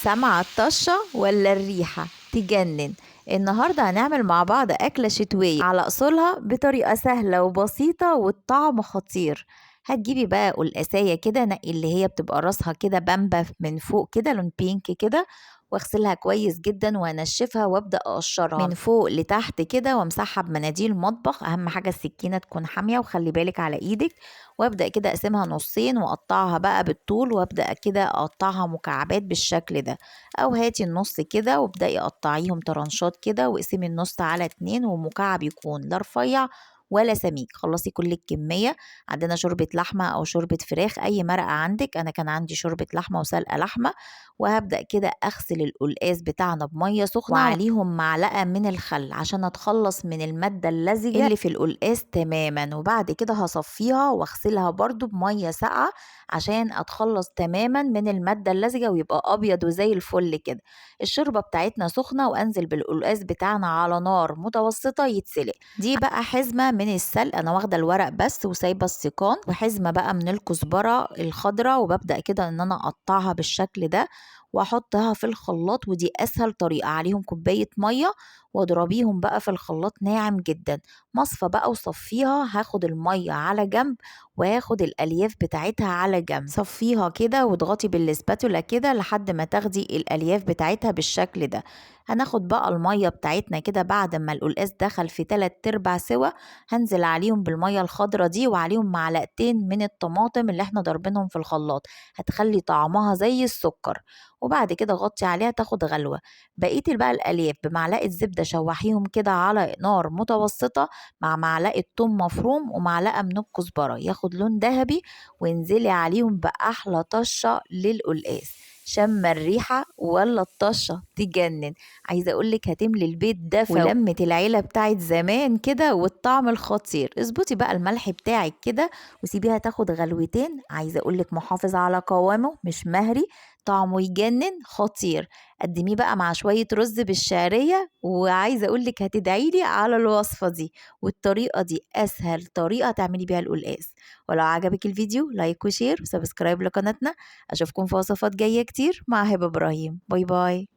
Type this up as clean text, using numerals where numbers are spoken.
سامعة الطشة ولا الريحة تجنن. النهاردة هنعمل مع بعض أكلة شتوية على أصولها بطريقة سهلة وبسيطة والطعم خطير. هتجيبي بقى قلقاسية كده، نقي اللي هي بتبقى راسها كده بامبا من فوق كده لون بينك كده، واغسلها كويس جدا وانشفها وابدا اقشرها من فوق لتحت كده وامسحها بمناديل مطبخ. اهم حاجه السكينه تكون حاميه وخلي بالك على ايدك. وابدا كده اقسمها نصين واقطعها بقى بالطول، وابدا كده اقطعها مكعبات بالشكل ده، او هاتي النص كده وابداي قطعيهم طرنشات كده واقسمي النص على 2، ومكعب يكون لا رفيع ولا سميك. خلصي كل الكميه. عندنا شوربه لحمه او شوربه فراخ، اي مرقه عندك. انا كان عندي شوربه لحمه وسلقه لحمه. وهبدا كده اغسل القلقاس بتاعنا بميه سخنه وعليهم معلقه من الخل عشان اتخلص من الماده اللزجه اللي في القلقاس تماما. وبعد كده هصفيها واغسلها برضو بميه ساقعه عشان اتخلص تماما من الماده اللزجه ويبقى ابيض وزي الفل كده. الشوربه بتاعتنا سخنه، وانزل بالقلقاس بتاعنا على نار متوسطه يتسلق. دي بقى حزمه من السلق، انا واخده الورق بس وسايبه السيقان، وحزمه بقى من الكزبره الخضراء. وببدا كده ان انا اقطعها بالشكل ده واحطها في الخلاط، ودي اسهل طريقه. عليهم كوبايه ميه واضربيهم بقى في الخلاط ناعم جدا. مصفى بقى وصفيها، هاخد الميه على جنب وهاخد الالياف بتاعتها على جنب. صفيها كده واضغطي بالسباتولا كده لحد ما تاخدي الالياف بتاعتها بالشكل ده. هناخد بقى الميه بتاعتنا كده بعد ما القلقاس دخل في 3/4 سوا، هنزل عليهم بالميه الخضرا دي وعليهم معلقتين من الطماطم اللي احنا ضربينهم في الخلاط، هتخلي طعمها زي السكر. وبعد كده غطي عليها تاخد غلوة. بقية بقى الألياف بمعلقة زبدة شوحيهم كده على نار متوسطة مع معلقة توم مفروم ومعلقة من الكزبرة ياخد لون ذهبي، وانزلي عليهم بأحلى طشة للقلقاس. شم الريحة ولا الطشة تجنن. عايزة اقولك هتملي البيت دفى ولمة العيلة بتاعت زمان كده والطعم الخطير. اظبطي بقى الملح بتاعك كده وسيبيها تاخد غلوتين. عايزة اقولك محافظ على قوامه مش مهري، طعمه يجنن خطير. قدميه بقى مع شوية رز بالشعرية، وعايزة اقولك هتدعيلي على الوصفة دي. والطريقة دي اسهل طريقة تعملي بيها القلقاس. ولو عجبك الفيديو لايك وشير وسبسكرايب لقناتنا. اشوفكم في وصفات جاية كتير مع هبة ابراهيم. باي باي.